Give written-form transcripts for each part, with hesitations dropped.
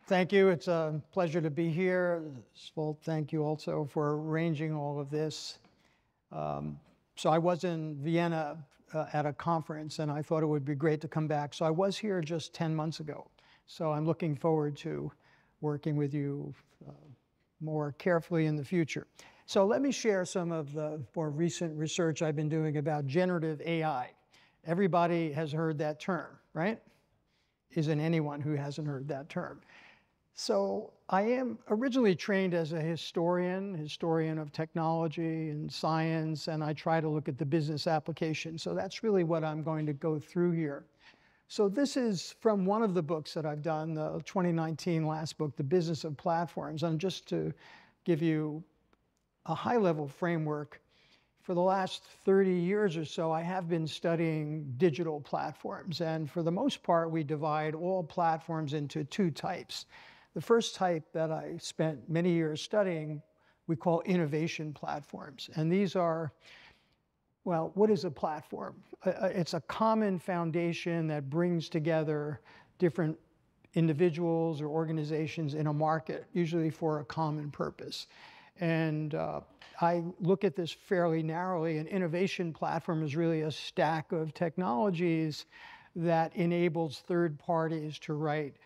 Thank you. It's a pleasure to be here. Well, thank you also for arranging all of this. So I was in Vienna at a conference, and I thought it would be great to come back. So I was here just 10 months ago. So I'm looking forward to working with you more carefully in the future. So let me share some of the more recent research I've been doing about generative AI. Everybody has heard that term, right? Isn't anyone who hasn't heard that term. So I am originally trained as a historian of technology and science, and I try to look at the business application. So that's really what I'm going to go through here. So this is from one of the books that I've done, the 2019 last book, The Business of Platforms. And just to give you a high-level framework, for the last 30 years or so, I have been studying digital platforms. And for the most part, we divide all platforms into two types. The first type that I spent many years studying, we call innovation platforms. And these are, well, what is a platform? It's a common foundation that brings together different individuals or organizations in a market, usually for a common purpose. And I look at this fairly narrowly. An innovation platform is really a stack of technologies that enables third parties to write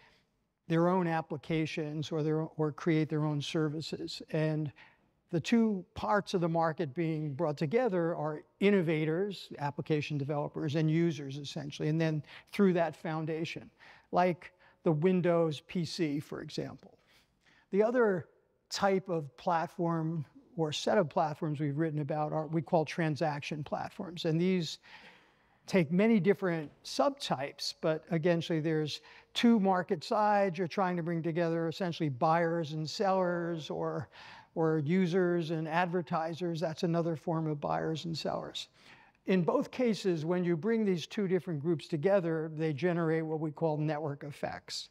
their own applications or create their own services. And the two parts of the market being brought together are innovators, application developers, and users, essentially, and then through that foundation, like the Windows PC, for example. The other type of platform or set of platforms we've written about we call transaction platforms. And these take many different subtypes, but essentially there's two market sides. You're trying to bring together essentially buyers and sellers, or users and advertisers. That's another form of buyers and sellers. In both cases, when you bring these two different groups together, they generate what we call network effects.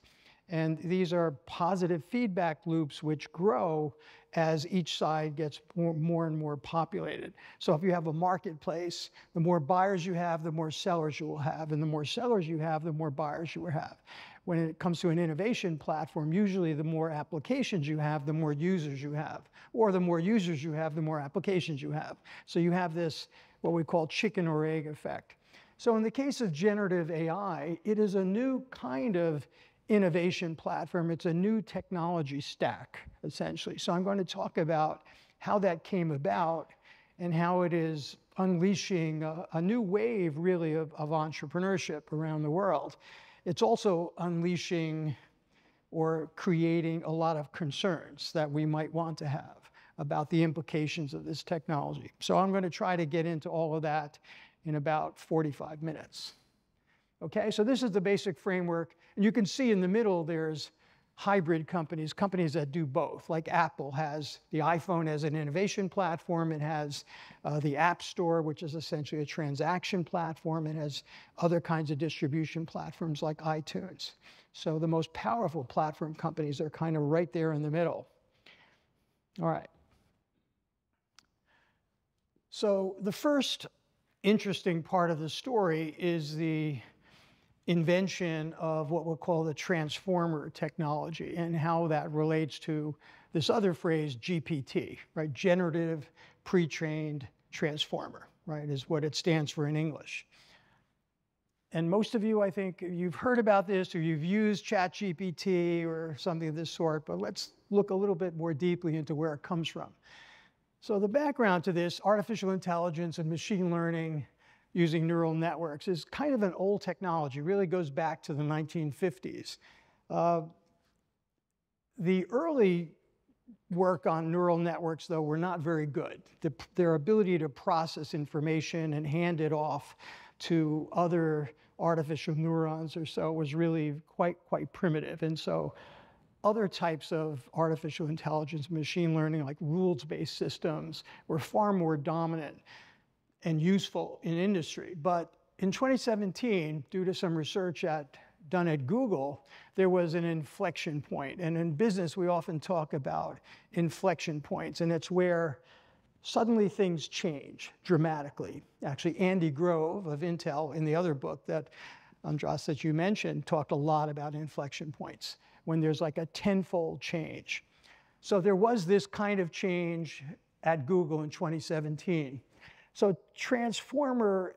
And these are positive feedback loops which grow as each side gets more and more populated. So if you have a marketplace, the more buyers you have, the more sellers you will have. And the more sellers you have, the more buyers you will have. When it comes to an innovation platform, usually the more applications you have, the more users you have. Or the more users you have, the more applications you have. So you have this, what we call chicken or egg effect. So in the case of generative AI, it is a new kind of innovation platform. It's a new technology stack, essentially. So I'm going to talk about how that came about and how it is unleashing a new wave, really, of entrepreneurship around the world. It's also unleashing or creating a lot of concerns that we might want to have about the implications of this technology. So I'm going to try to get into all of that in about 45 minutes. Okay, so this is the basic framework. And you can see in the middle there's hybrid companies that do both. Like Apple has the iPhone as an innovation platform. It has the App Store, which is essentially a transaction platform. It has other kinds of distribution platforms like iTunes. So the most powerful platform companies are kind of right there in the middle. All right. So the first interesting part of the story is the invention of what we'll call the transformer technology and how that relates to this other phrase, GPT, right? Generative pre-trained transformer, right, is what it stands for in English. And most of you, I think, you've heard about this or you've used ChatGPT or something of this sort, but let's look a little bit more deeply into where it comes from. So the background to this, artificial intelligence and machine learning using neural networks, is kind of an old technology. It really goes back to the 1950s. The early work on neural networks, though, were not very good. Their ability to process information and hand it off to other artificial neurons or so was really quite primitive. And so other types of artificial intelligence, machine learning, like rules-based systems, were far more dominant and useful in industry. But in 2017, due to some research done at Google, there was an inflection point. And in business, we often talk about inflection points, and it's where suddenly things change dramatically. Actually, Andy Grove of Intel, in the other book that Andras that you mentioned, talked a lot about inflection points. when there's like a tenfold change. So there was this kind of change at Google in 2017. So transformer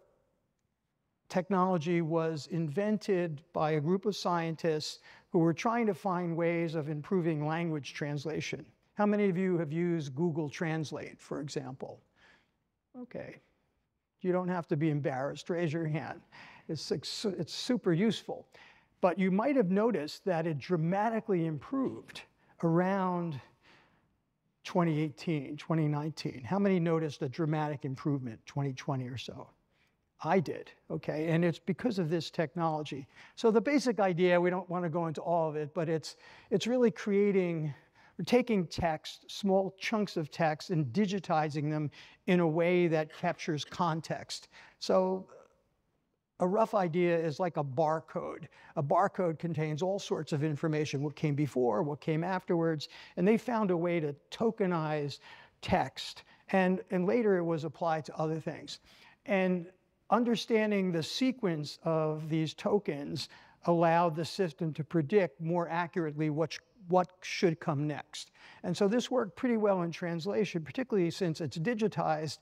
technology was invented by a group of scientists who were trying to find ways of improving language translation. How many of you have used Google Translate, for example? Okay. You don't have to be embarrassed. Raise your hand. It's super useful. But you might have noticed that it dramatically improved around 2018, 2019. How many noticed a dramatic improvement, 2020 or so? I did, okay, and it's because of this technology. So the basic idea, we don't want to go into all of it, but it's really taking text, small chunks of text, and digitizing them in a way that captures context. So a rough idea is like a barcode. A barcode contains all sorts of information, what came before, what came afterwards, and they found a way to tokenize text, and later it was applied to other things. And understanding the sequence of these tokens allowed the system to predict more accurately what should come next. And so this worked pretty well in translation, particularly since it's digitized.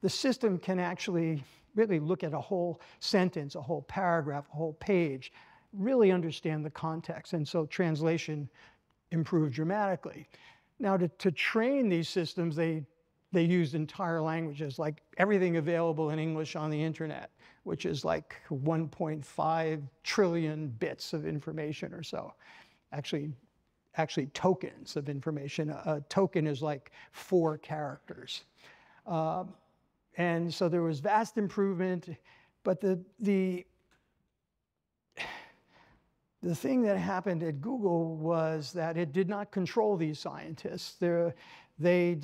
The system can actually really look at a whole sentence, a whole paragraph, a whole page, really understand the context. And so translation improved dramatically. Now, to train these systems, they used entire languages, like everything available in English on the internet, which is like 1.5 trillion bits of information or so. Actually tokens of information. A token is like 4 characters. And so there was vast improvement, but the thing that happened at Google was that it did not control these scientists. They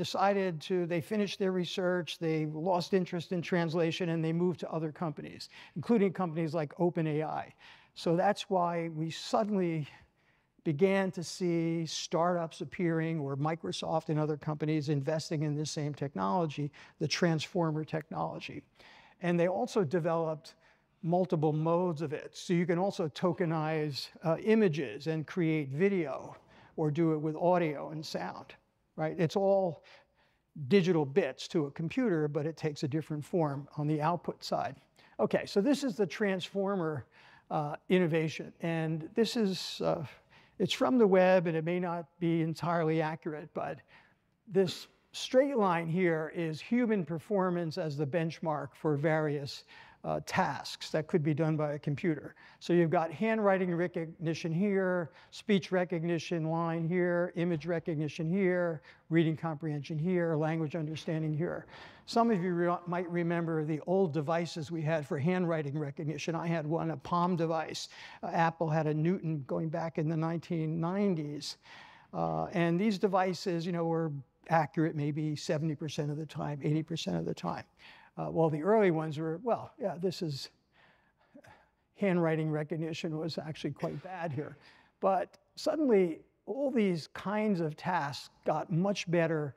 finished their research, they lost interest in translation, and they moved to other companies, including companies like OpenAI. So that's why we suddenly began to see startups appearing, or Microsoft and other companies investing in this same technology, the transformer technology. And they also developed multiple modes of it. So you can also tokenize images and create video, or do it with audio and sound. Right? It's all digital bits to a computer, but it takes a different form on the output side. Okay, so this is the transformer innovation. And this is, it's from the web, and it may not be entirely accurate, but this straight line here is human performance as the benchmark for various tasks that could be done by a computer. So you've got handwriting recognition here, speech recognition line here, image recognition here, reading comprehension here, language understanding here. Some of you might remember the old devices we had for handwriting recognition. I had one, a Palm device. Apple had a Newton going back in the 1990s. And these devices, were accurate maybe 70% of the time, 80% of the time. Well, the early ones were, well, yeah, this is handwriting recognition was actually quite bad here. But suddenly, all these kinds of tasks got much better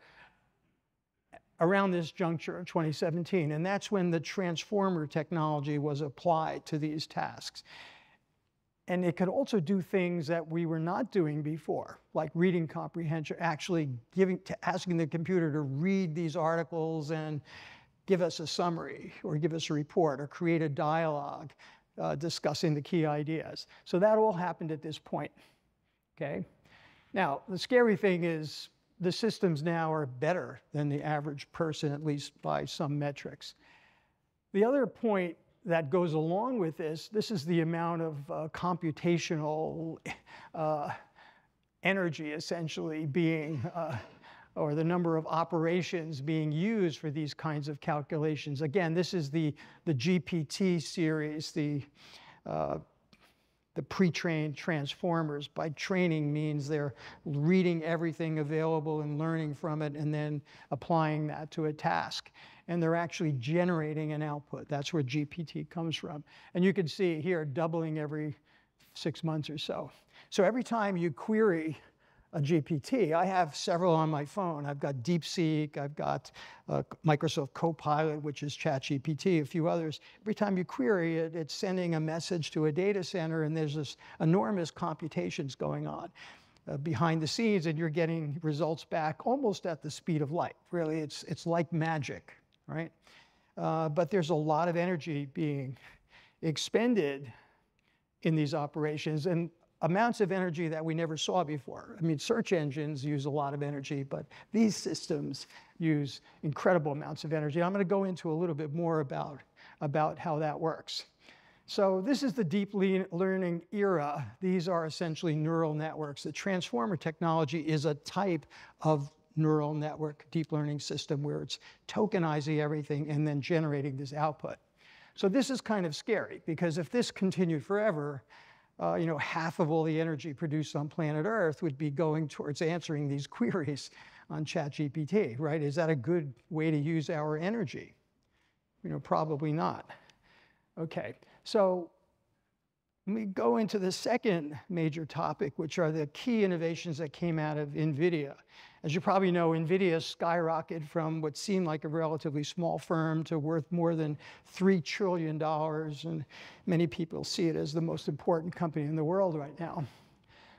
around this juncture of 2017. And that's when the transformer technology was applied to these tasks. And it could also do things that we were not doing before, like reading comprehension, actually asking the computer to read these articles and give us a summary, or give us a report, or create a dialogue discussing the key ideas. So that all happened at this point, okay? Now, the scary thing is the systems now are better than the average person, at least by some metrics. The other point that goes along with this is the amount of computational energy essentially being or the number of operations being used for these kinds of calculations. Again, this is the GPT series, the pre-trained transformers. By training means they're reading everything available and learning from it, and then applying that to a task. And they're actually generating an output. That's where GPT comes from. And you can see here, doubling every 6 months or so. So every time you query a GPT, I have several on my phone. I've got DeepSeek, I've got Microsoft Copilot, which is ChatGPT, a few others. Every time you query it, it's sending a message to a data center, and there's this enormous computations going on. behind the scenes, and you're getting results back almost at the speed of light. Really, it's like magic, right? But there's a lot of energy being expended in these operations, and amounts of energy that we never saw before. I mean, search engines use a lot of energy, but these systems use incredible amounts of energy. I'm going to go into a little bit more about how that works. So this is the deep learning era. These are essentially neural networks. The transformer technology is a type of neural network deep learning system where it's tokenizing everything and then generating this output. So this is kind of scary, because if this continued forever, half of all the energy produced on planet Earth would be going towards answering these queries on ChatGPT, right? Is that a good way to use our energy? Probably not. Okay, so let me go into the second major topic, which are the key innovations that came out of NVIDIA. As you probably know, NVIDIA skyrocketed from what seemed like a relatively small firm to worth more than $3 trillion, and many people see it as the most important company in the world right now.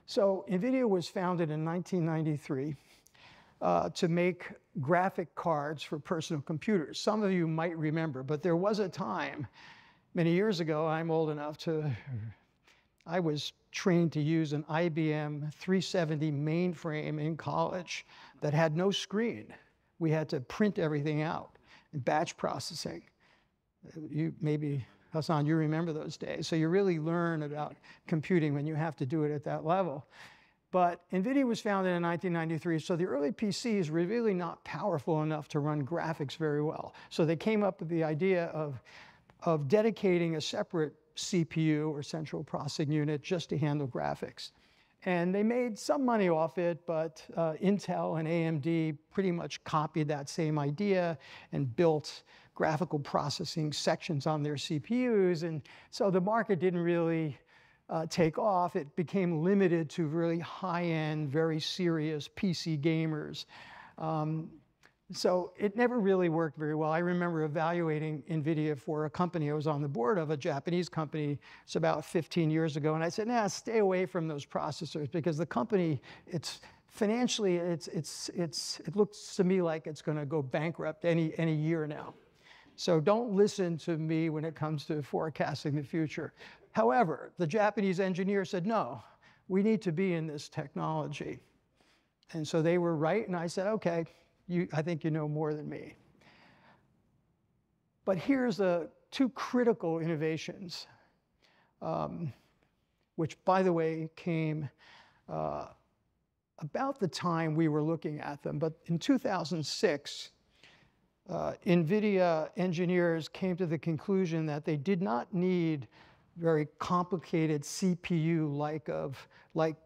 So NVIDIA was founded in 1993 to make graphic cards for personal computers. Some of you might remember, but there was a time many years ago, I'm old enough I was trained to use an IBM 370 mainframe in college that had no screen. We had to print everything out in batch processing. Maybe, Hassan, you remember those days. So you really learn about computing when you have to do it at that level. But NVIDIA was founded in 1993, so the early PCs were really not powerful enough to run graphics very well. So they came up with the idea of dedicating a separate CPU, or central processing unit, just to handle graphics. And they made some money off it, but Intel and AMD pretty much copied that same idea and built graphical processing sections on their CPUs. And so the market didn't really take off. It became limited to really high-end, very serious PC gamers. So it never really worked very well. I remember evaluating NVIDIA for a company I was on the board of, a Japanese company. It's about 15 years ago. And I said, stay away from those processors, because the company, financially, it looks to me like it's going to go bankrupt any year now. So don't listen to me when it comes to forecasting the future. However, the Japanese engineer said, no, we need to be in this technology. And so they were right, and I said, okay, I think you know more than me. But here's the two critical innovations, which, by the way, came about the time we were looking at them. But in 2006, NVIDIA engineers came to the conclusion that they did not need very complicated CPU-like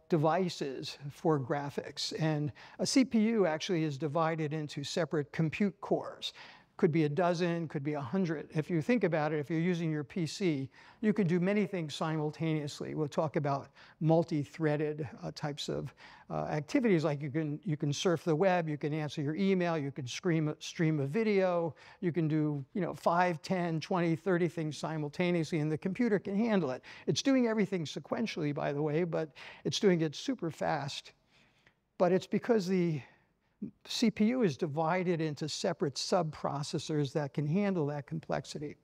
devices for graphics. And a CPU actually is divided into separate compute cores. Could be a dozen, could be 100. If you think about it, if you're using your PC, you can do many things simultaneously. We'll talk about multi-threaded types of activities, like you can surf the web, you can answer your email, you can stream a video, you can do 5, 10, 20, 30 things simultaneously, and the computer can handle it. It's doing everything sequentially, by the way, but it's doing it super fast. But it's because the CPU is divided into separate sub-processors that can handle that complexity.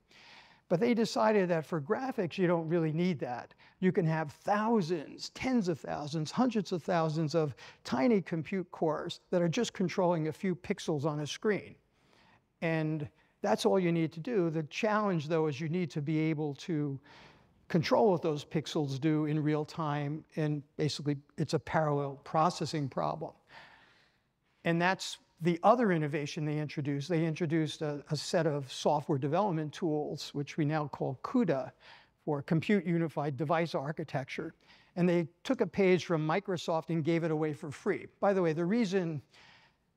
But they decided that for graphics, you don't really need that. You can have thousands, tens of thousands, hundreds of thousands of tiny compute cores that are just controlling a few pixels on a screen. And that's all you need to do. The challenge, though, is you need to be able to control what those pixels do in real time. And basically, it's a parallel processing problem. And that's the other innovation they introduced. They introduced a set of software development tools, which we now call CUDA, for Compute Unified Device Architecture. And they took a page from Microsoft and gave it away for free. By the way, the reason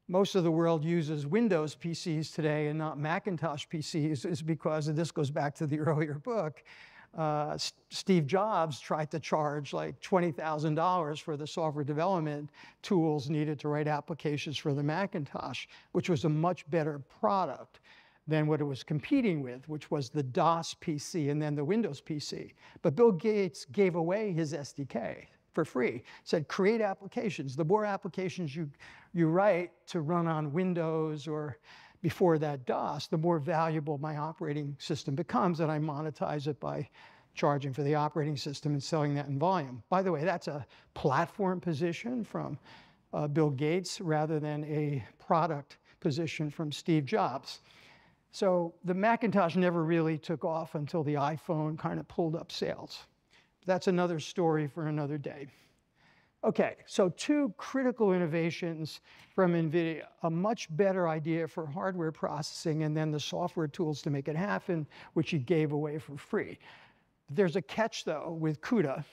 most of the world uses Windows PCs today and not Macintosh PCs is because, and this goes back to the earlier book, Steve Jobs tried to charge like $20,000 for the software development tools needed to write applications for the Macintosh, which was a much better product than what it was competing with, which was the DOS PC and then the Windows PC. But Bill Gates gave away his SDK for free. It said, create applications. The more applications you write to run on Windows or before that DOS, the more valuable my operating system becomes, and I monetize it by charging for the operating system and selling that in volume. By the way, that's a platform position from Bill Gates rather than a product position from Steve Jobs. So the Macintosh never really took off until the iPhone kind of pulled up sales. That's another story for another day. Okay, so two critical innovations from NVIDIA, a much better idea for hardware processing and then the software tools to make it happen, which he gave away for free. There's a catch, though, with CUDA.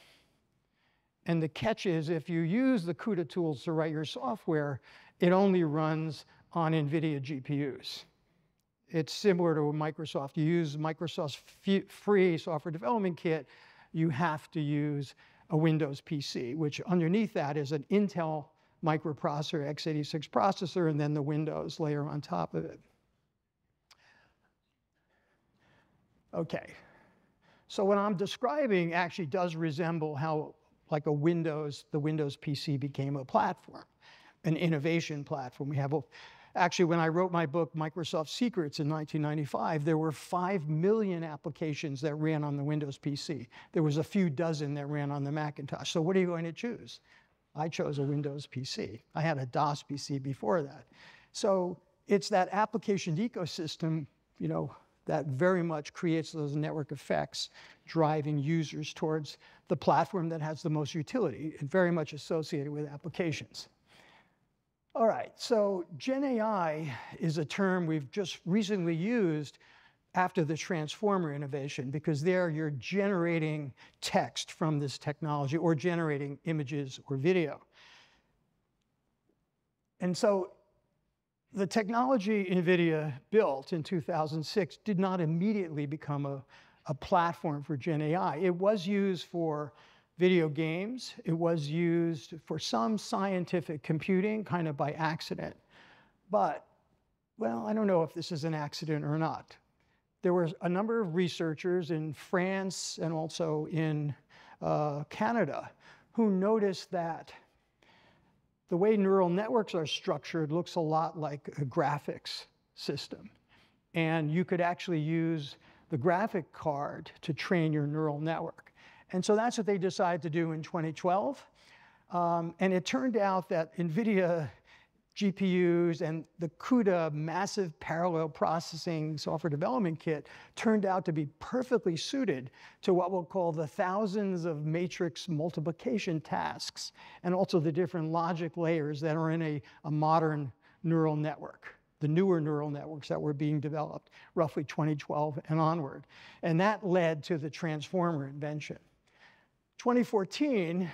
And the catch is if you use the CUDA tools to write your software, it only runs on NVIDIA GPUs. It's similar to Microsoft. You use Microsoft's free software development kit, you have to use a Windows PC, which underneath that is an Intel microprocessor, x86 processor, and then the Windows layer on top of it. Okay, so what I'm describing actually does resemble how, like the Windows PC became a platform, an innovation platform. We have actually, when I wrote my book, Microsoft Secrets in 1995, there were 5 million applications that ran on the Windows PC. There was a few dozen that ran on the Macintosh. So what are you going to choose? I chose a Windows PC. I had a DOS PC before that. So it's that application ecosystem, you know, that very much creates those network effects, driving users towards the platform that has the most utility, and very much associated with applications. All right, so GenAI is a term we've just recently used after the transformer innovation, because there you're generating text from this technology or generating images or video. And so the technology NVIDIA built in 2006 did not immediately become a platform for GenAI. It was used for video games. It was used for some scientific computing, kind of by accident. But, well, I don't know if this is an accident or not. There were a number of researchers in France and also in Canada who noticed that the way neural networks are structured looks a lot like a graphics system. And you could actually use the graphic card to train your neural network. And so that's what they decided to do in 2012. And it turned out that NVIDIA GPUs and the CUDA massive parallel processing software development kit turned out to be perfectly suited to what we'll call the thousands of matrix multiplication tasks and also the different logic layers that are in a modern neural network, the newer neural networks that were being developed roughly 2012 and onward. And that led to the transformer invention. 2014,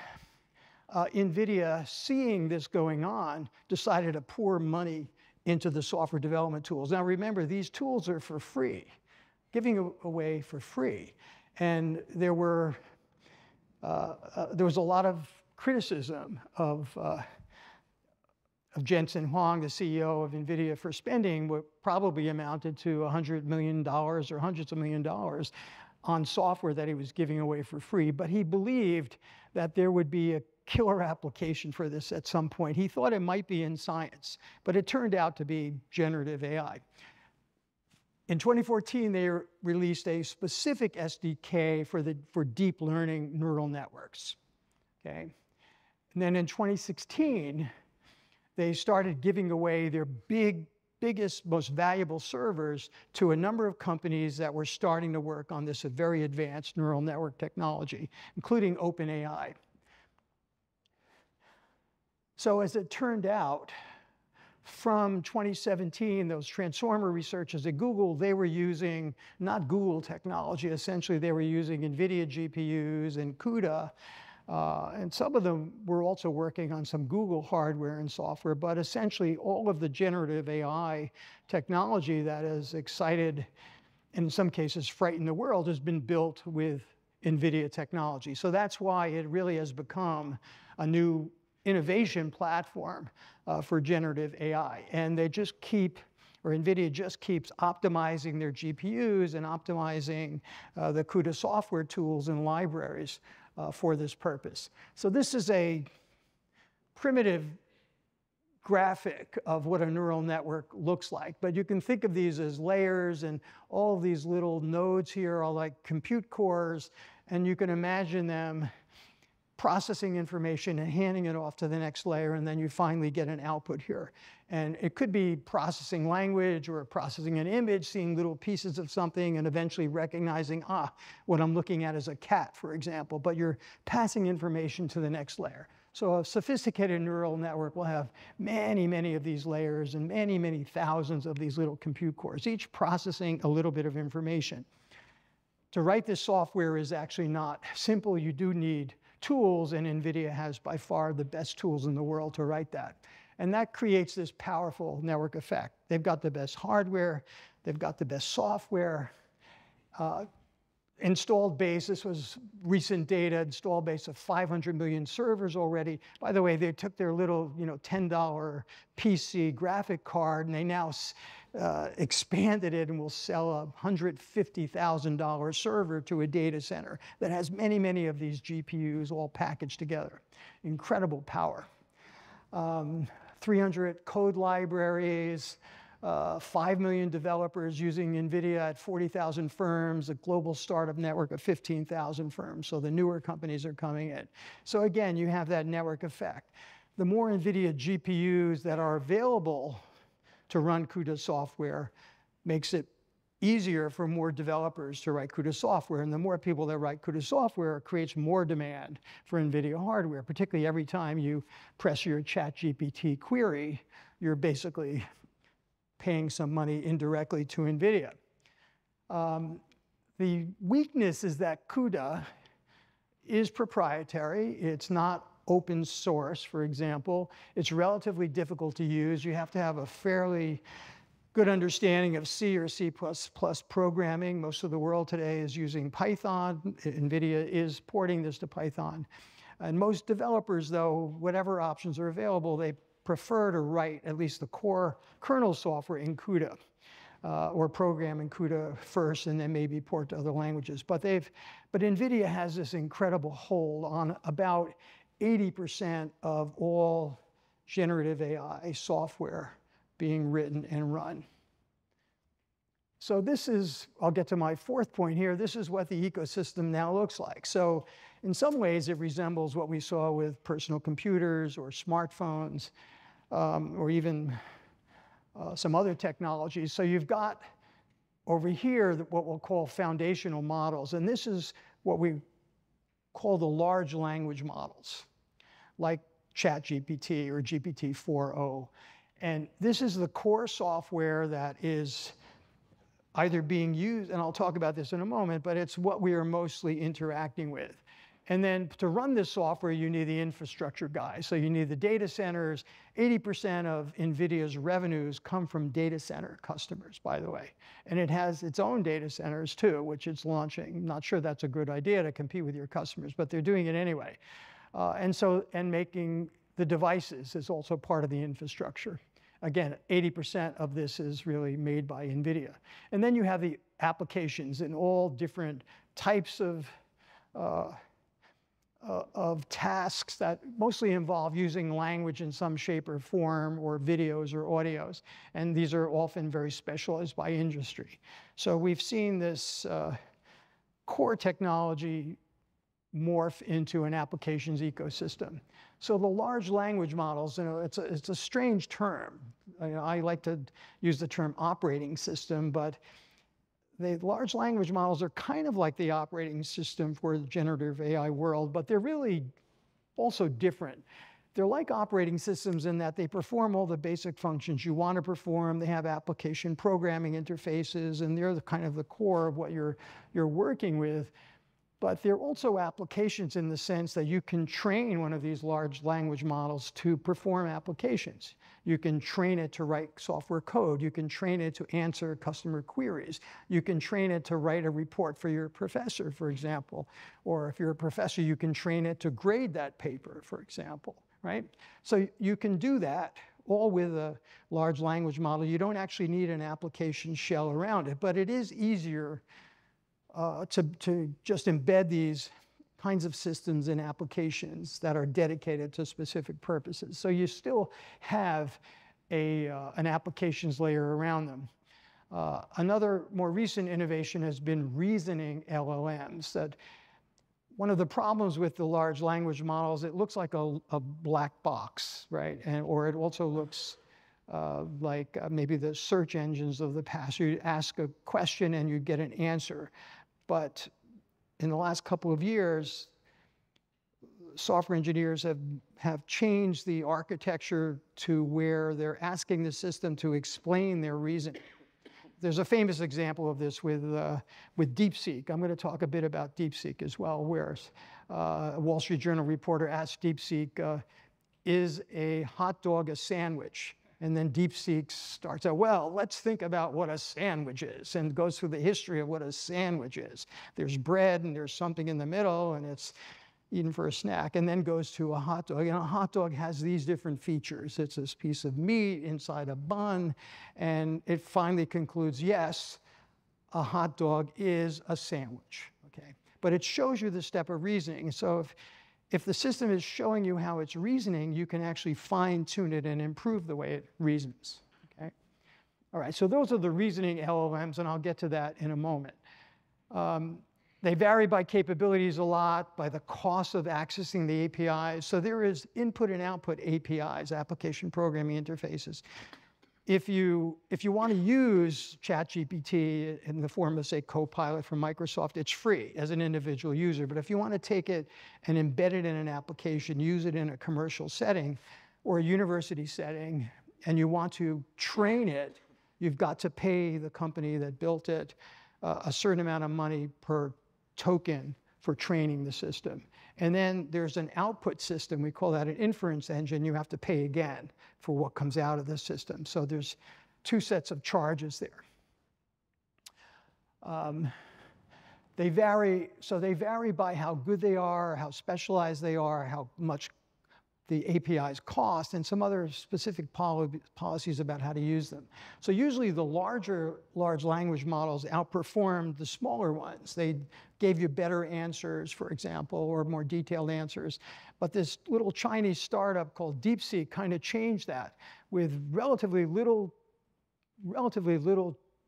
NVIDIA, seeing this going on, decided to pour money into the software development tools. Now remember, these tools are for free, giving away for free. And there was a lot of criticism of Jensen Huang, the CEO of NVIDIA, for spending what probably amounted to $100 million or hundreds of million dollars on software that he was giving away for free. But he believed that there would be a killer application for this at some point. He thought it might be in science, but it turned out to be generative AI. In 2014, they released a specific SDK for deep learning neural networks. Okay? And then in 2016, they started giving away their biggest, most valuable servers to a number of companies that were starting to work on this very advanced neural network technology, including OpenAI. So as it turned out, from 2017, those transformer researchers at Google, they were using not Google technology. Essentially, they were using NVIDIA GPUs and CUDA. And some of them were also working on some Google hardware and software. But essentially, all of the generative AI technology that has excited, and in some cases frightened the world, has been built with NVIDIA technology. So that's why it really has become a new innovation platform for generative AI. And they just keep, or NVIDIA just keeps optimizing their GPUs and optimizing the CUDA software tools and libraries for this purpose. So this is a primitive graphic of what a neural network looks like. But you can think of these as layers, and all of these little nodes here are like compute cores, and you can imagine them processing information and handing it off to the next layer, and then you finally get an output here. And it could be processing language or processing an image, seeing little pieces of something, and eventually recognizing, what I'm looking at is a cat, for example. But you're passing information to the next layer. So a sophisticated neural network will have many, many of these layers and many, many thousands of these little compute cores, each processing a little bit of information. To write this software is actually not simple. You do need tools, and NVIDIA has by far the best tools in the world to write that. And that creates this powerful network effect. They've got the best hardware. They've got the best software. Installed base, this was recent data, installed base of 500 million servers already. By the way, they took their little $10 PC graphic card, and they now expanded it and will sell a $150,000 server to a data center that has many, many of these GPUs all packaged together. Incredible power. 300 code libraries, 5 million developers using NVIDIA at 40,000 firms, a global startup network of 15,000 firms. So the newer companies are coming in. So again, you have that network effect. The more NVIDIA GPUs that are available to run CUDA software makes it easier for more developers to write CUDA software. And the more people that write CUDA software creates more demand for NVIDIA hardware, particularly every time you press your ChatGPT query, you're basically paying some money indirectly to NVIDIA. The weakness is that CUDA is proprietary. It's not open source, for example. It's relatively difficult to use. You have to have a fairly good understanding of C or C++ programming. Most of the world today is using Python. NVIDIA is porting this to Python. And most developers, though, whatever options are available, they prefer to write at least the core kernel software in CUDA, or program in CUDA first and then maybe port to other languages. But NVIDIA has this incredible hold on about 80% of all generative AI software being written and run. So this is, I'll get to my fourth point here, this is what the ecosystem now looks like. So in some ways, it resembles what we saw with personal computers or smartphones, or even some other technologies. So you've got over here what we'll call foundational models. And this is what we call the large language models, like ChatGPT or GPT-4o. And this is the core software that is either being used, and I'll talk about this in a moment, but it's what we are mostly interacting with. And then to run this software, you need the infrastructure guys. So you need the data centers. 80% of NVIDIA's revenues come from data center customers, by the way. And it has its own data centers too, which it's launching. I'm not sure that's a good idea to compete with your customers, but they're doing it anyway. And making the devices is also part of the infrastructure. Again, 80% of this is really made by NVIDIA. And then you have the applications in all different types of tasks that mostly involve using language in some shape or form, or videos or audios. And these are often very specialized by industry. So we've seen this core technology morph into an applications ecosystem. So the large language models, it's a strange term. I like to use the term operating system, but the large language models are kind of like the operating system for the generative AI world, but they're really also different. They're like operating systems in that they perform all the basic functions you want to perform. They have application programming interfaces, and they're kind of the core of what you're working with. But they're also applications in the sense that you can train one of these large language models to perform applications. You can train it to write software code. You can train it to answer customer queries. You can train it to write a report for your professor, for example. Or if you're a professor, you can train it to grade that paper, for example, right? So you can do that all with a large language model. You don't actually need an application shell around it, but it is easier to just embed these kinds of systems and applications that are dedicated to specific purposes. So you still have an applications layer around them. Another more recent innovation has been reasoning LLMs. That one of the problems with the large language models, it looks like a black box, right? Or it also looks like maybe the search engines of the past. You ask a question and you get an answer. But in the last couple of years, software engineers have changed the architecture to where they're asking the system to explain their reasoning. There's a famous example of this with DeepSeek. I'm going to talk a bit about DeepSeek as well, where a Wall Street Journal reporter asked DeepSeek, is a hot dog a sandwich? And then DeepSeek starts out, well, let's think about what a sandwich is, and goes through the history of what a sandwich is. There's bread, and there's something in the middle, and it's eaten for a snack, and then goes to a hot dog. And a hot dog has these different features. It's this piece of meat inside a bun, and it finally concludes, yes, a hot dog is a sandwich, okay? But it shows you the step of reasoning. So if the system is showing you how it's reasoning, you can actually fine-tune it and improve the way it reasons, okay? All right, so those are the reasoning LLMs, and I'll get to that in a moment. They vary by capabilities a lot, by the cost of accessing the APIs. So there is input and output APIs, application programming interfaces. If you want to use ChatGPT in the form of, say, Copilot from Microsoft, it's free as an individual user. But if you want to take it and embed it in an application, use it in a commercial setting or a university setting, and you want to train it, you've got to pay the company that built it a certain amount of money per token for training the system. And then there's an output system. We call that an inference engine. You have to pay again for what comes out of the system. So there's two sets of charges there. They vary by how good they are, how specialized they are, how much the APIs cost, and some other specific policies about how to use them. So usually the large language models outperformed the smaller ones. They gave you better answers, for example, or more detailed answers. But this little Chinese startup called DeepSeek kind of changed that. With relatively little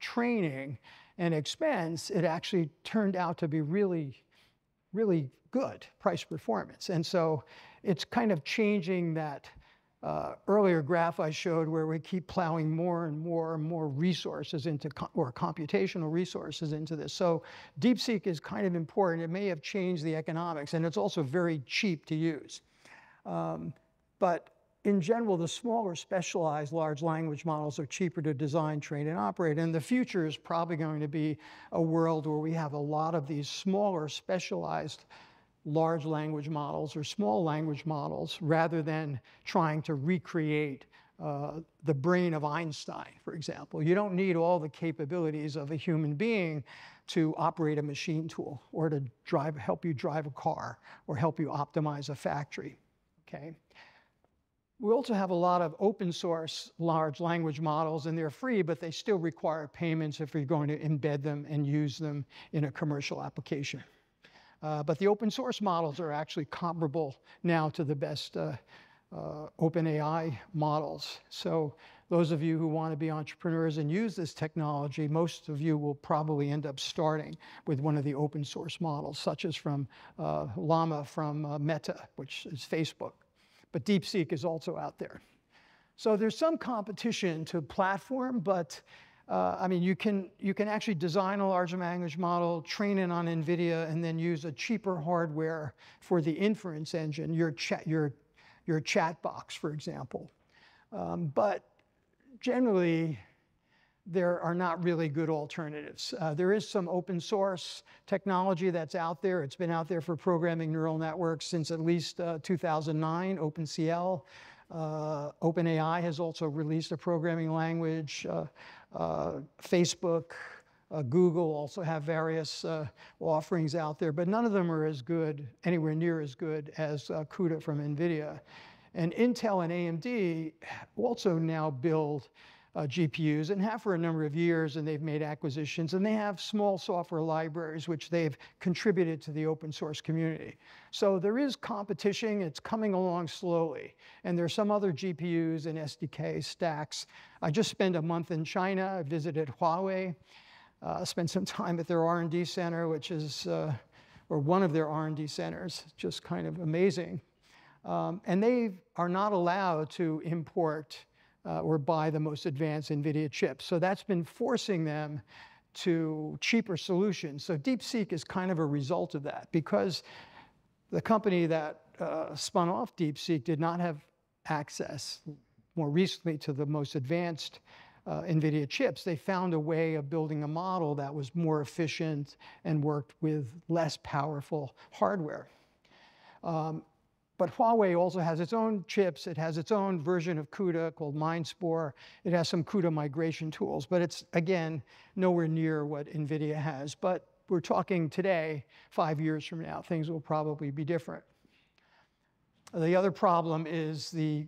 training and expense, it actually turned out to be really, really good price performance. And so it's kind of changing that earlier graph I showed where we keep plowing more and more and more resources into, or computational resources into this. So DeepSeek is kind of important. It may have changed the economics, and it's also very cheap to use. But in general, the smaller specialized large language models are cheaper to design, train, and operate. And the future is probably going to be a world where we have a lot of these smaller specialized large language models or small language models rather than trying to recreate the brain of Einstein, for example. You don't need all the capabilities of a human being to operate a machine tool or to help you drive a car or help you optimize a factory, okay? We also have a lot of open source large language models, and they're free, but they still require payments if you're going to embed them and use them in a commercial application. But the open source models are actually comparable now to the best OpenAI models. So those of you who want to be entrepreneurs and use this technology, most of you will probably end up starting with one of the open source models, such as from Llama from Meta, which is Facebook. But DeepSeek is also out there. So there's some competition to platform, but I mean, you can actually design a large language model, train it on NVIDIA, and then use a cheaper hardware for the inference engine, your chat box, for example. But generally, there are not really good alternatives. There is some open source technology that's out there. It's been out there for programming neural networks since at least 2009, OpenCL. OpenAI has also released a programming language. Facebook, Google also have various offerings out there, but none of them are as good, anywhere near as good as CUDA from NVIDIA. And Intel and AMD also now build GPUs, and have for a number of years, and they've made acquisitions, and they have small software libraries which they've contributed to the open source community. So there is competition, it's coming along slowly, and there's some other GPUs and SDK stacks. I just spent a month in China. I visited Huawei, spent some time at their R&D center, which is, or one of their R&D centers, just kind of amazing. And they are not allowed to import or buy the most advanced NVIDIA chips. So that's been forcing them to cheaper solutions. So DeepSeek is kind of a result of that, because the company that spun off DeepSeek did not have access more recently to the most advanced NVIDIA chips. They found a way of building a model that was more efficient and worked with less powerful hardware. But Huawei also has its own chips. It has its own version of CUDA called Mindspore. It has some CUDA migration tools, but it's, again, nowhere near what NVIDIA has. But we're talking today, 5 years from now, things will probably be different. The other problem is the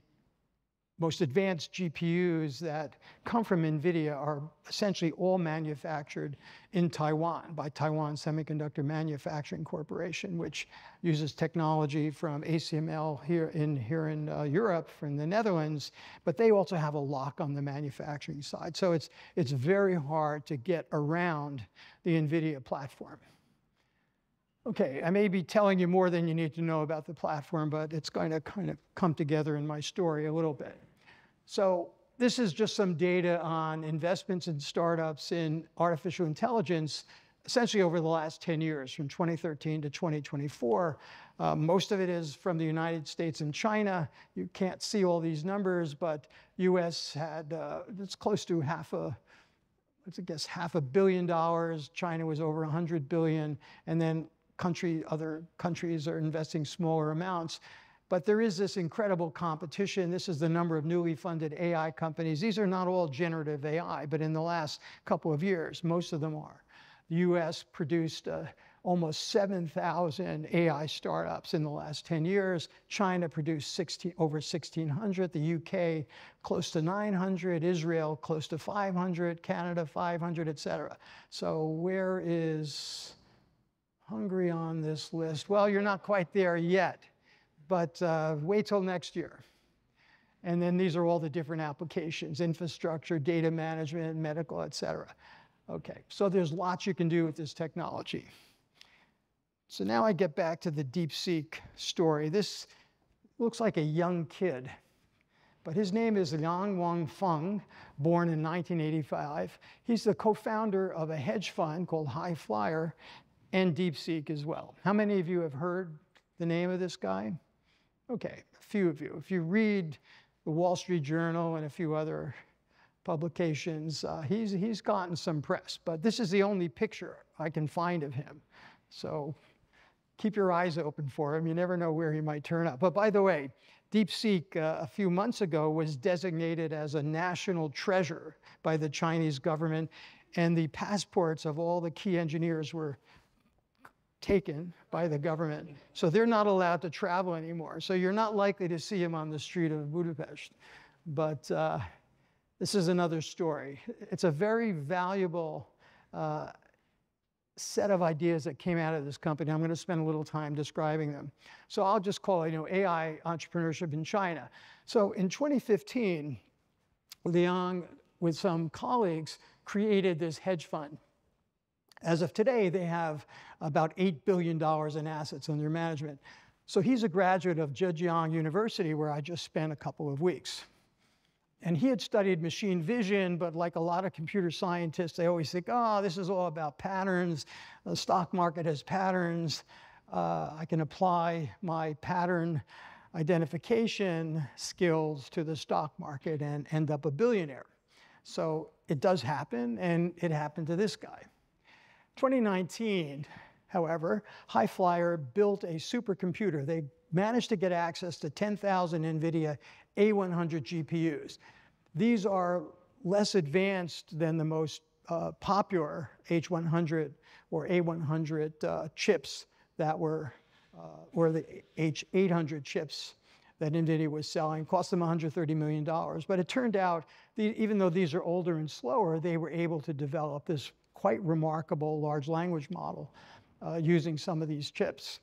most advanced GPUs that come from NVIDIA are essentially all manufactured in Taiwan by Taiwan Semiconductor Manufacturing Corporation, which uses technology from ACML here in Europe, from the Netherlands, but they also have a lock on the manufacturing side. So it's very hard to get around the NVIDIA platform. Okay, I may be telling you more than you need to know about the platform, but it's going to kind of come together in my story a little bit. So this is just some data on investments in startups in artificial intelligence, essentially over the last 10 years, from 2013 to 2024. Most of it is from the United States and China. You can't see all these numbers, but US had, it's close to $500 million. China was over 100 billion, and then other countries are investing smaller amounts. But there is this incredible competition. This is the number of newly funded AI companies. These are not all generative AI, but in the last couple of years, most of them are. The US produced almost 7,000 AI startups in the last 10 years. China produced over 1,600. The UK, close to 900. Israel, close to 500. Canada, 500, et cetera. So where is Hungary on this list? Well, you're not quite there yet, but wait till next year. And then these are all the different applications: infrastructure, data management, medical, et cetera. Okay, so there's lots you can do with this technology. So now I get back to the DeepSeek story. This looks like a young kid, but his name is Liang Wangfeng, born in 1985. He's the co-founder of a hedge fund called High Flyer, and DeepSeek as well. How many of you have heard the name of this guy? Okay, a few of you. If you read the Wall Street Journal and a few other publications, he's gotten some press, but this is the only picture I can find of him. So keep your eyes open for him. You never know where he might turn up. But by the way, DeepSeek a few months ago was designated as a national treasure by the Chinese government, and the passports of all the key engineers were taken by the government. So they're not allowed to travel anymore. So you're not likely to see him on the street of Budapest. But this is another story. It's a very valuable set of ideas that came out of this company. I'm going to spend a little time describing them. So I'll just call it, AI entrepreneurship in China. So in 2015, Liang, with some colleagues, created this hedge fund. As of today, they have about $8 billion in assets under management. So he's a graduate of Zhejiang University, where I just spent a couple of weeks. And he had studied machine vision, but like a lot of computer scientists, they always think, oh, this is all about patterns. The stock market has patterns. I can apply my pattern identification skills to the stock market and end up a billionaire. So it does happen, and it happened to this guy. 2019, however, High Flyer built a supercomputer. They managed to get access to 10,000 NVIDIA A100 GPUs. These are less advanced than the most popular H100 or A100 chips that were, or the H800 chips that NVIDIA was selling. Cost them $130 million. But it turned out, even though these are older and slower, they were able to develop this quite remarkable large language model using some of these chips.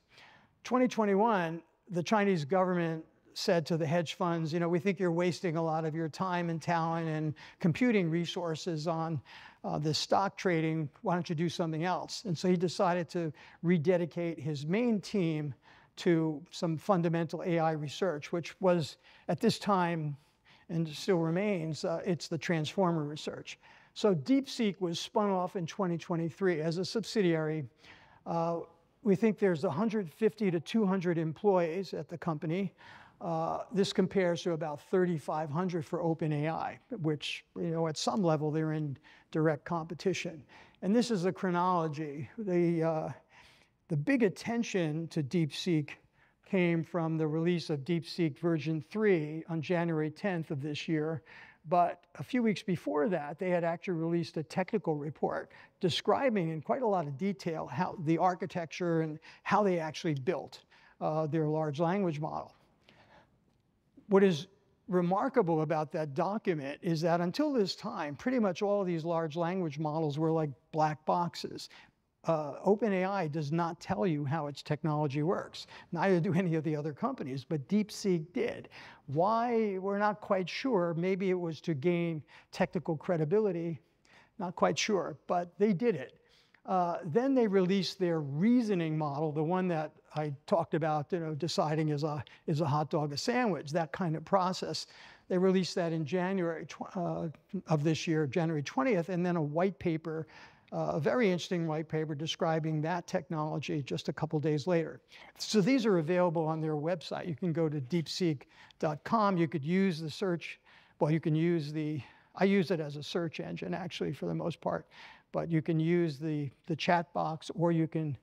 2021, the Chinese government said to the hedge funds, we think you're wasting a lot of your time and talent and computing resources on this stock trading. Why don't you do something else? And so he decided to rededicate his main team to some fundamental AI research, which was at this time, and still remains, it's the transformer research. So DeepSeek was spun off in 2023 as a subsidiary. We think there's 150 to 200 employees at the company. This compares to about 3,500 for OpenAI, which, at some level, they're in direct competition. And this is a chronology. The big attention to DeepSeek came from the release of DeepSeek version 3 on January 10th of this year. But a few weeks before that, they had actually released a technical report describing in quite a lot of detail how the architecture and how they actually built their large language model. What is remarkable about that document is that until this time, pretty much all of these large language models were like black boxes. OpenAI does not tell you how its technology works. Neither do any of the other companies, but DeepSeek did. Why? We're not quite sure. Maybe it was to gain technical credibility. Not quite sure, but they did it. Then they released their reasoning model, the one that I talked about, deciding is a hot dog a sandwich, that kind of process. They released that in January of this year, January 20th, and then a white paper, a very interesting white paper describing that technology just a couple days later. So these are available on their website. You can go to deepseek.com. You could use the search, well, you can use I use it as a search engine, actually, for the most part. But you can use the chat box, or you can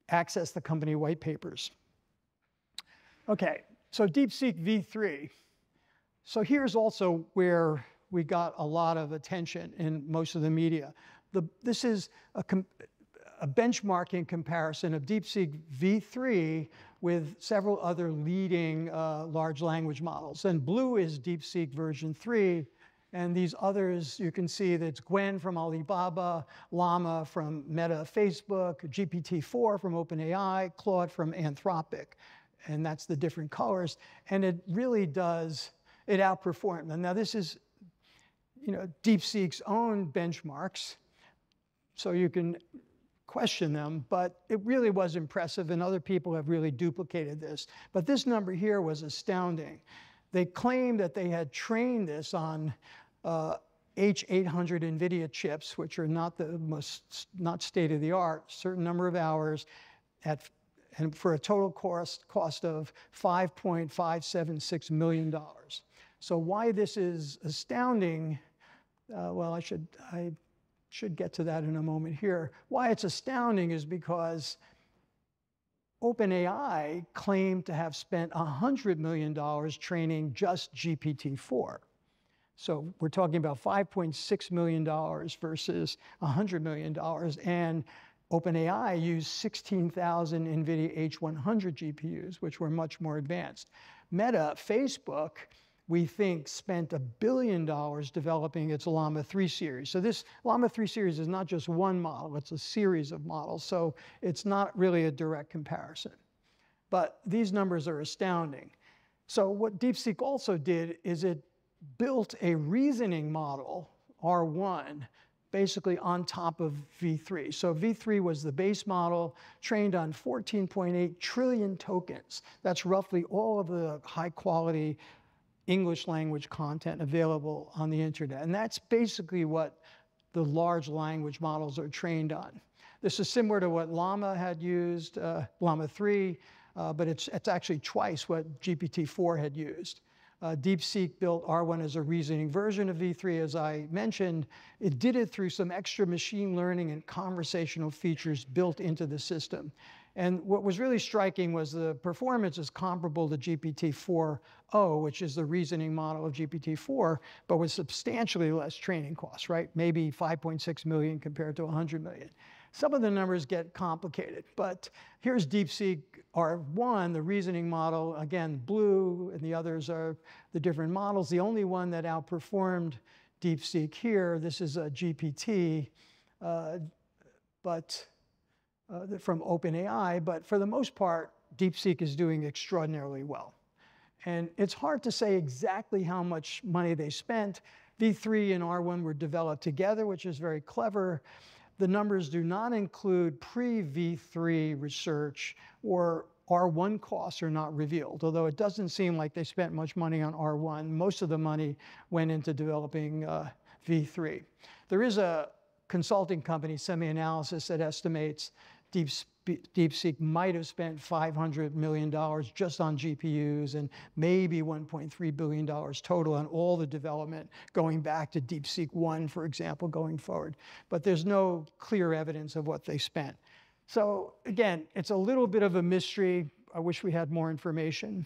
access the company white papers. Okay, so DeepSeek v3. So here's also where we got a lot of attention in most of the media. This is a benchmarking comparison of DeepSeek v3 with several other leading large language models. And blue is DeepSeek version 3. And these others, you can see that's Gwen from Alibaba, Llama from Meta, Facebook, GPT-4 from OpenAI, Claude from Anthropic. And that's the different colors. And it really does, it outperformed. And now this is, DeepSeek's own benchmarks. So you can question them, but it really was impressive, and other people have really duplicated this. But this number here was astounding. They claimed that they had trained this on H800 NVIDIA chips, which are not state-of-the-art, certain number of hours, and for a total cost of $5.576 million. So why this is astounding, well, I should get to that in a moment here. Why it's astounding is because OpenAI claimed to have spent $100 million training just GPT-4. So we're talking about $5.6 million versus $100 million. And OpenAI used 16,000 NVIDIA H100 GPUs, which were much more advanced. Meta, Facebook, we think spent $1 billion developing its Llama 3 series. So this Llama 3 series is not just one model, it's a series of models. So it's not really a direct comparison. But these numbers are astounding. So what DeepSeek also did is it built a reasoning model, R1, basically on top of V3. So V3 was the base model trained on 14.8 trillion tokens. That's roughly all of the high quality English language content available on the internet. And that's basically what the large language models are trained on. This is similar to what Llama had used, Llama 3, but it's actually twice what GPT-4 had used. DeepSeek built R1 as a reasoning version of V3, as I mentioned. It did it through some extra machine learning and conversational features built into the system. And what was really striking was the performance is comparable to GPT-4o, which is the reasoning model of GPT-4, but with substantially less training costs, right? Maybe 5.6 million compared to 100 million. Some of the numbers get complicated, but here's DeepSeek R1, the reasoning model, again, blue, and the others are the different models. The only one that outperformed DeepSeek here, this is a GPT, from OpenAI, but for the most part, DeepSeek is doing extraordinarily well. And it's hard to say exactly how much money they spent. V3 and R1 were developed together, which is very clever. The numbers do not include pre-V3 research, or R1 costs are not revealed, although it doesn't seem like they spent much money on R1. Most of the money went into developing V3. There is a consulting company, Semi-Analysis, that estimates DeepSeek might have spent $500 million just on GPUs and maybe $1.3 billion total on all the development going back to DeepSeek 1, for example, going forward. But there's no clear evidence of what they spent. So again, it's a little bit of a mystery. I wish we had more information.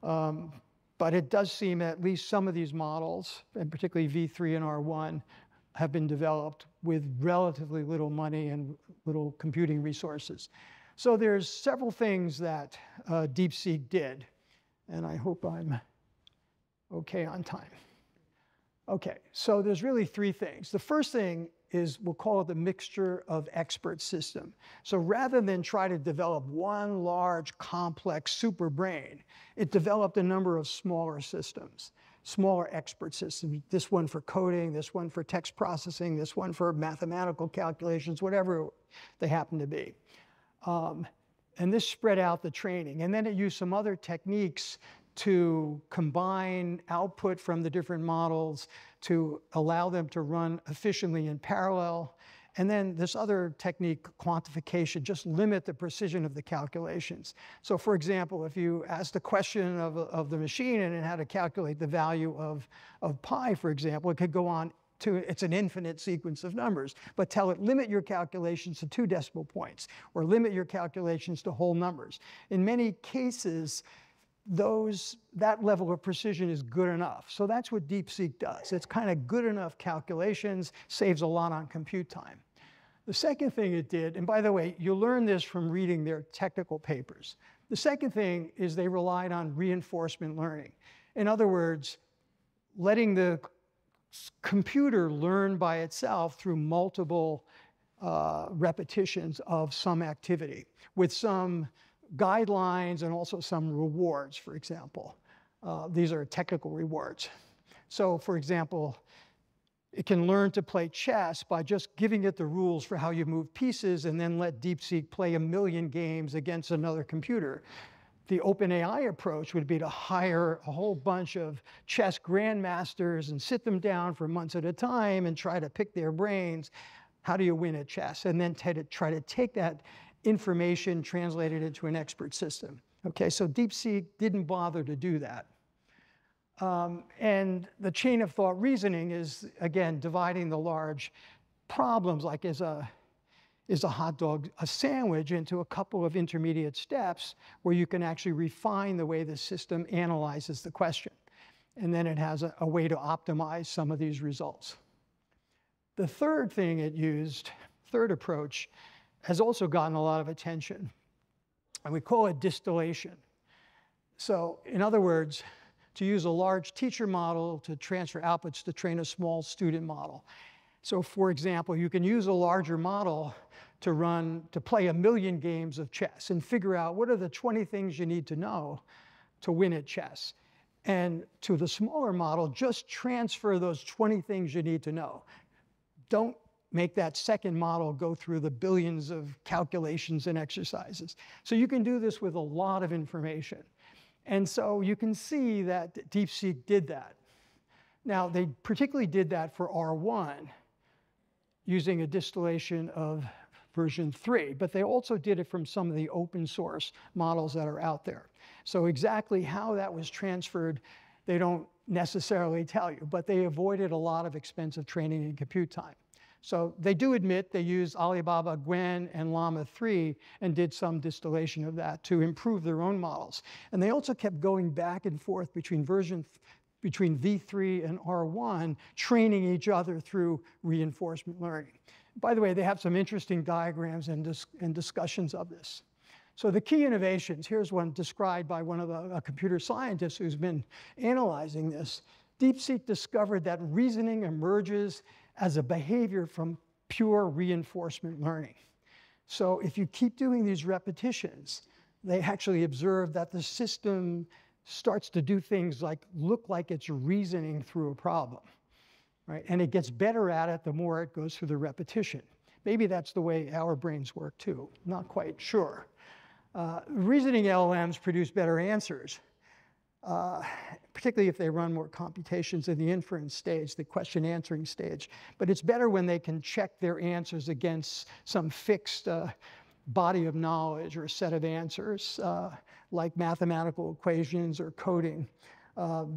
But it does seem at least some of these models, and particularly V3 and R1, have been developed with relatively little money and little computing resources. So there's several things that DeepSeek did, and I hope I'm okay on time. Okay, so there's really three things. The first thing is, we'll call it the mixture of experts system. So rather than try to develop one large, complex super brain, it developed a number of smaller systems. Smaller expert systems, this one for coding, this one for text processing, this one for mathematical calculations, whatever they happen to be. And this spread out the training. And then it used some other techniques to combine output from the different models to allow them to run efficiently in parallel. And then this other technique, quantification, just limit the precision of the calculations. So for example, if you asked a question of the machine and it had to calculate the value of pi, for example, it could go on to, it's an infinite sequence of numbers, but tell it, limit your calculations to 2 decimal points, or limit your calculations to whole numbers. In many cases, that level of precision is good enough. So that's what DeepSeek does. It's kind of good enough calculations, saves a lot on compute time. The second thing it did, and by the way, you'll learn this from reading their technical papers. The second thing is they relied on reinforcement learning. In other words, letting the computer learn by itself through multiple repetitions of some activity with some guidelines and also some rewards, for example. These are technical rewards. So for example, it can learn to play chess by just giving it the rules for how you move pieces and then let DeepSeek play 1,000,000 games against another computer. The OpenAI approach would be to hire a whole bunch of chess grandmasters and sit them down for months at a time and try to pick their brains. How do you win at chess? And then try to take that information, translate it into an expert system. Okay, so DeepSeek didn't bother to do that. And the chain of thought reasoning is, again, dividing the large problems, like is a hot dog a sandwich, into a couple of intermediate steps where you can actually refine the way the system analyzes the question. And then it has a way to optimize some of these results. The third thing it used, third approach, has also gotten a lot of attention, and we call it distillation. So in other words, to use a large teacher model to transfer outputs to train a small student model. So for example, you can use a larger model to play 1,000,000 games of chess and figure out what are the 20 things you need to know to win at chess. And to the smaller model, just transfer those 20 things you need to know. Don't make that second model go through the billions of calculations and exercises. So you can do this with a lot of information. And so you can see that DeepSeek did that. Now, they particularly did that for R1 using a distillation of version 3, but they also did it from some of the open source models that are out there. So exactly how that was transferred, they don't necessarily tell you, but they avoided a lot of expensive training and compute time. So they do admit they used Alibaba Gwen and Llama 3 and did some distillation of that to improve their own models. And they also kept going back and forth between version between V3 and R1, training each other through reinforcement learning. By the way, they have some interesting diagrams and discussions of this. So the key innovations, here's one described by one of a computer scientist who's been analyzing this. DeepSeek discovered that reasoning emerges as a behavior from pure reinforcement learning. So if you keep doing these repetitions, they actually observe that the system starts to do things like look like it's reasoning through a problem, right? And it gets better at it the more it goes through the repetition. Maybe that's the way our brains work too, not quite sure. Reasoning LLMs produce better answers, particularly if they run more computations in the inference stage, the question answering stage. But it's better when they can check their answers against some fixed body of knowledge or a set of answers, like mathematical equations or coding.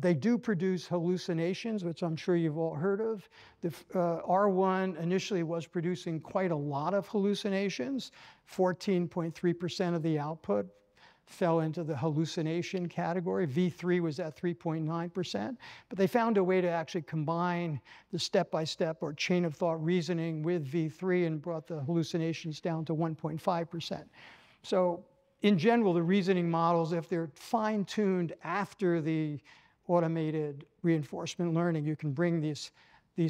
They do produce hallucinations, which I'm sure you've all heard of. The R1 initially was producing quite a lot of hallucinations. 14.3% of the output fell into the hallucination category. V3 was at 3.9%. But they found a way to actually combine the step-by-step or chain of thought reasoning with V3 and brought the hallucinations down to 1.5%. So in general, the reasoning models, if they're fine-tuned after the automated reinforcement learning, you can bring these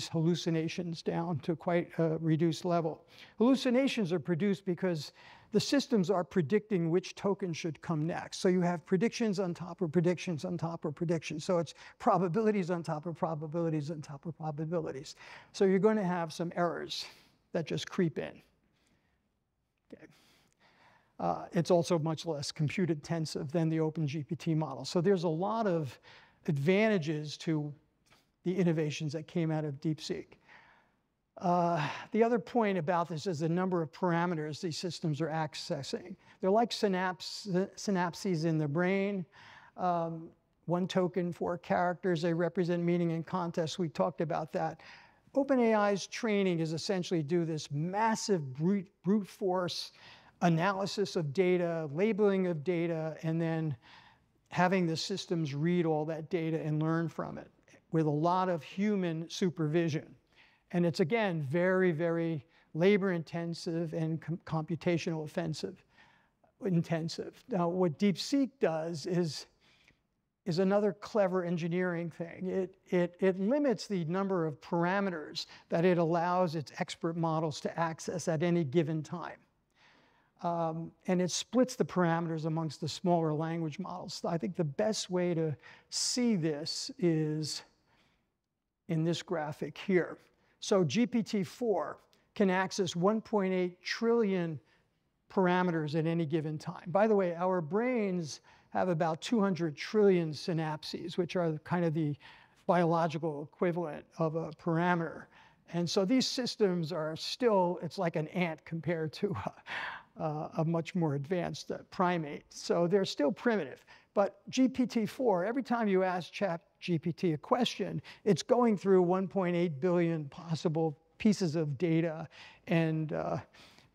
hallucinations down to quite a reduced level. Hallucinations are produced because the systems are predicting which token should come next. So you have predictions on top of predictions on top of predictions. So it's probabilities on top of probabilities on top of probabilities. So you're going to have some errors that just creep in. Okay. It's also much less compute intensive than the OpenGPT model. So there's a lot of advantages to the innovations that came out of DeepSeek. The other point about this is the number of parameters these systems are accessing. They're like synapses in the brain. One token, 4 characters. They represent meaning and context. We talked about that. OpenAI's training is essentially do this massive brute force analysis of data, labeling of data, and then having the systems read all that data and learn from it with a lot of human supervision. And it's, again, very, very labor-intensive and computational intensive. Now, what DeepSeek does is another clever engineering thing. It limits the number of parameters that it allows its expert models to access at any given time. And it splits the parameters amongst the smaller language models. I think the best way to see this is in this graphic here. So GPT-4 can access 1.8 trillion parameters at any given time. By the way, our brains have about 200 trillion synapses, which are kind of the biological equivalent of a parameter. And so these systems are still, it's like an ant compared to a much more advanced primate. So they're still primitive. But GPT-4, every time you ask ChatGPT a question, it's going through 1.8 billion possible pieces of data and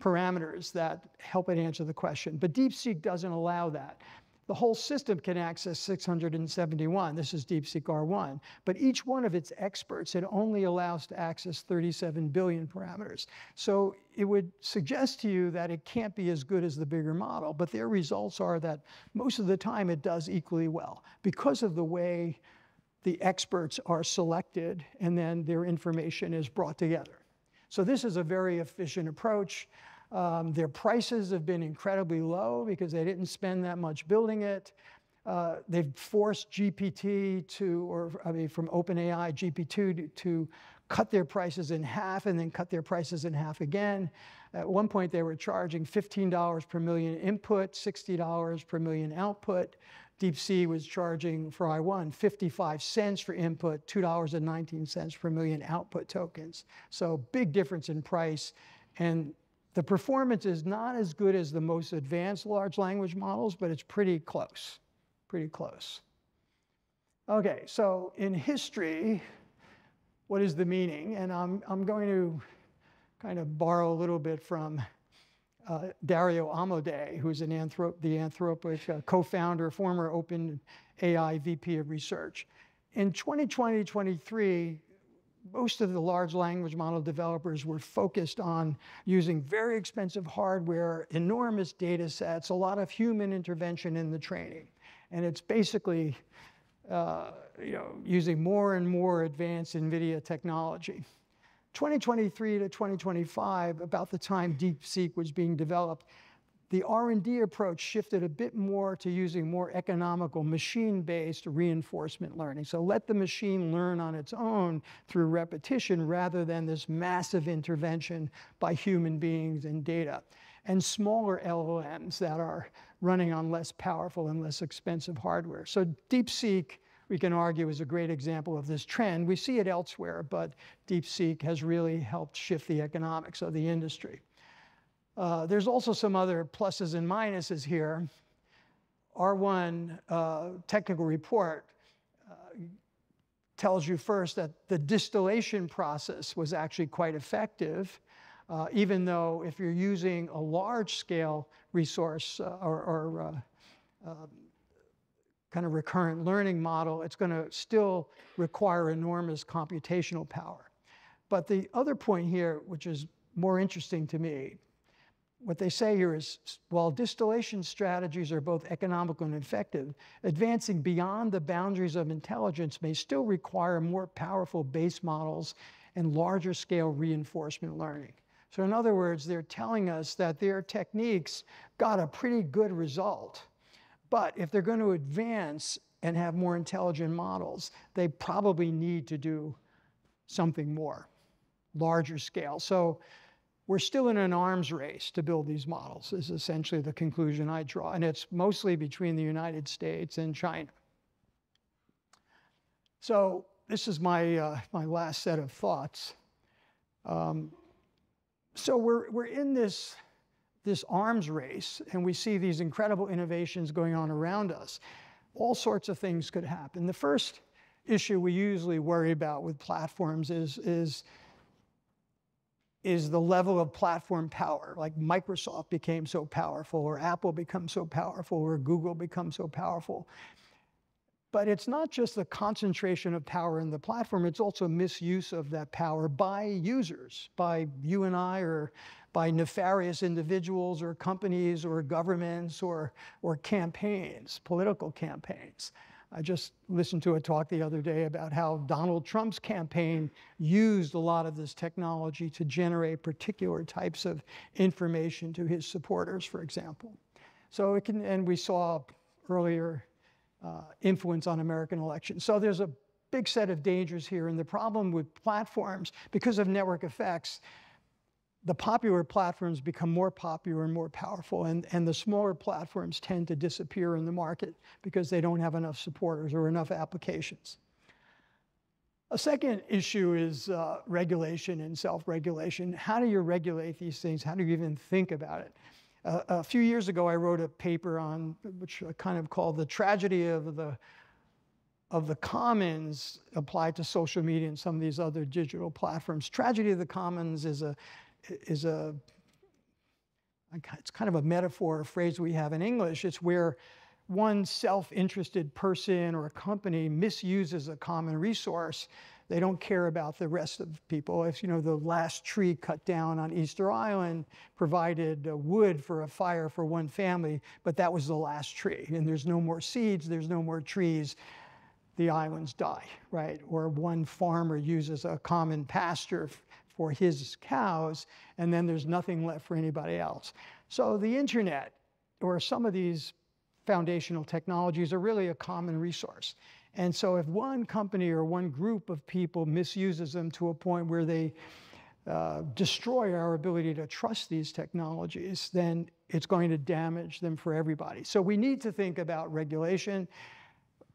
parameters that help it answer the question. But DeepSeek doesn't allow that. The whole system can access 671. This is DeepSeek R1. But each one of its experts, it only allows to access 37 billion parameters. So it would suggest to you that it can't be as good as the bigger model. But their results are that most of the time it does equally well because of the way the experts are selected and then their information is brought together. So this is a very efficient approach. Their prices have been incredibly low because they didn't spend that much building it. They've forced GPT from OpenAI, GPT to cut their prices in half and then cut their prices in half again. At one point, they were charging $15 per million input, $60 per million output. DeepSeek was charging for I1 55 cents for input, $2.19 per million output tokens. So big difference in price. And the performance is not as good as the most advanced large language models, but it's pretty close, pretty close. Okay, so in history, what is the meaning? And I'm going to kind of borrow a little bit from Dario Amodei, who's the Anthropic co-founder, former OpenAI VP of research. In 2020-23, most of the large language model developers were focused on using very expensive hardware, enormous data sets, a lot of human intervention in the training. And it's basically using more and more advanced NVIDIA technology. 2023 to 2025, about the time DeepSeek was being developed, the R&D approach shifted a bit more to using more economical machine-based reinforcement learning. So let the machine learn on its own through repetition rather than this massive intervention by human beings and data. And smaller LLMs that are running on less powerful and less expensive hardware. So DeepSeek, we can argue, is a great example of this trend. We see it elsewhere, but DeepSeek has really helped shift the economics of the industry. There's also some other pluses and minuses here. R1 technical report tells you first that the distillation process was actually quite effective, even though if you're using a large-scale resource or kind of recurrent learning model, it's going to still require enormous computational power. But the other point here, which is more interesting to me, what they say here is, while distillation strategies are both economical and effective, advancing beyond the boundaries of intelligence may still require more powerful base models and larger scale reinforcement learning. So in other words, they're telling us that their techniques got a pretty good result, but if they're going to advance and have more intelligent models, they probably need to do something more, larger scale. So we're still in an arms race to build these models, is essentially the conclusion I draw. And it's mostly between the United States and China. So this is my, my last set of thoughts. So we're in this arms race, and we see these incredible innovations going on around us. All sorts of things could happen. The first issue we usually worry about with platforms is the level of platform power. Like Microsoft became so powerful, or Apple becomes so powerful, or Google becomes so powerful. But it's not just the concentration of power in the platform, it's also misuse of that power by users, by you and I, or by nefarious individuals or companies or governments or campaigns, political campaigns. I just listened to a talk the other day about how Donald Trump's campaign used a lot of this technology to generate particular types of information to his supporters, for example. So it can, and we saw earlier influence on American elections. So there's a big set of dangers here, and the problem with platforms, because of network effects, the popular platforms become more popular and more powerful, and the smaller platforms tend to disappear in the market because they don't have enough supporters or enough applications. A second issue is regulation and self-regulation. How do you regulate these things? How do you even think about it? A few years ago, I wrote a paper on, which I kind of called The Tragedy of the Commons Applied to Social Media and some of these other digital platforms. Tragedy of the Commons it's kind of a metaphor, a phrase we have in English. It's where one self-interested person or a company misuses a common resource. They don't care about the rest of people. If the last tree cut down on Easter Island provided wood for a fire for one family, but that was the last tree, and there's no more seeds, there's no more trees, the islands die, right? Or one farmer uses a common pasture for his cows, and then there's nothing left for anybody else. So the internet, or some of these foundational technologies, are really a common resource. And so if one company or one group of people misuses them to a point where they destroy our ability to trust these technologies, then it's going to damage them for everybody. So we need to think about regulation.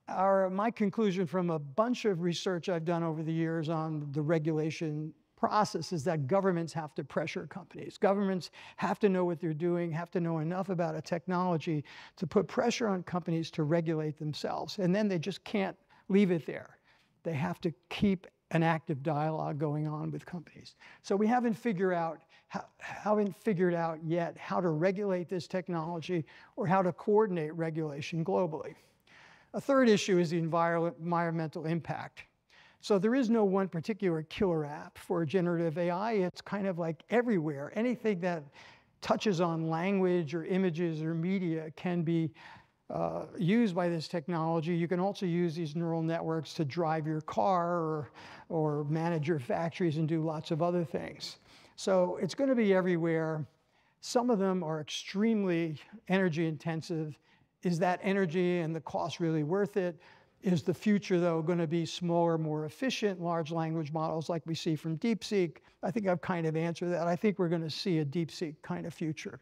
My conclusion from a bunch of research I've done over the years on the regulation process is that governments have to pressure companies. Governments have to know what they're doing, have to know enough about a technology to put pressure on companies to regulate themselves. And then they just can't leave it there. They have to keep an active dialogue going on with companies. So we haven't figured out yet how to regulate this technology or how to coordinate regulation globally. A third issue is the environmental impact. So there is no one particular killer app for generative AI. It's kind of like everywhere. Anything that touches on language or images or media can be used by this technology. You can also use these neural networks to drive your car or manage your factories and do lots of other things. So it's going to be everywhere. Some of them are extremely energy intensive. Is that energy and the cost really worth it? Is the future, though, going to be smaller, more efficient large language models like we see from DeepSeek? I think I've kind of answered that. I think we're going to see a DeepSeek kind of future.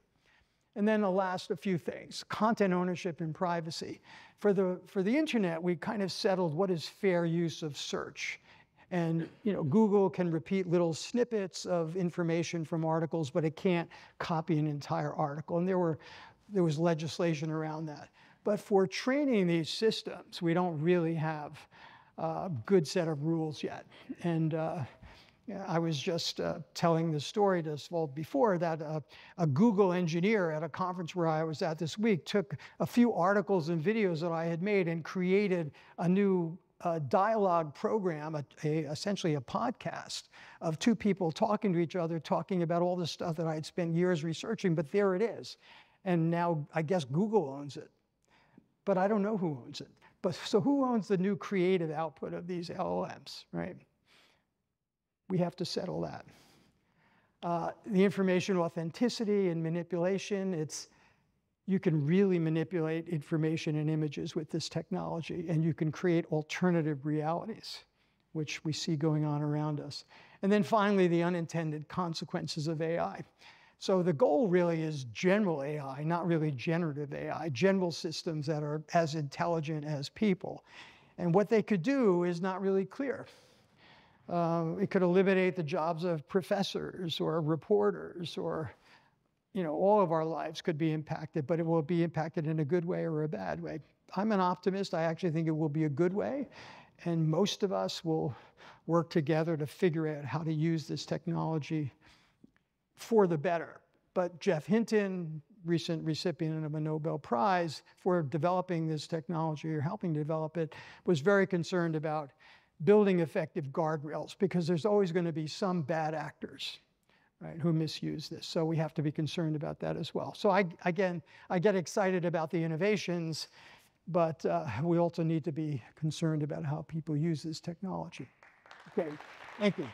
And then the last, a few things. Content ownership and privacy. For the internet, we kind of settled what is fair use of search. And Google can repeat little snippets of information from articles, but it can't copy an entire article. And there was legislation around that. But for training these systems, we don't really have a good set of rules yet. And I was just telling the story to Svolt before that a Google engineer at a conference where I was at this week took a few articles and videos that I had made and created a new dialogue program, essentially a podcast of two people talking to each other, talking about all the stuff that I had spent years researching, but there it is. And now I guess Google owns it. But I don't know who owns it. So who owns the new creative output of these LLMs, right? We have to settle that. The information authenticity and manipulation, you can really manipulate information and images with this technology, and you can create alternative realities, which we see going on around us. And then finally, the unintended consequences of AI. So the goal really is general AI, not really generative AI, general systems that are as intelligent as people. And what they could do is not really clear. It could eliminate the jobs of professors or reporters, or all of our lives could be impacted, but it will be impacted in a good way or a bad way. I'm an optimist. I actually think it will be a good way. And most of us will work together to figure out how to use this technology for the better. But Jeff Hinton, recent recipient of a Nobel Prize for developing this technology or helping develop it, was very concerned about building effective guardrails, because there's always going to be some bad actors, right, who misuse this. So we have to be concerned about that as well. So I get excited about the innovations, but we also need to be concerned about how people use this technology. Okay, thank you.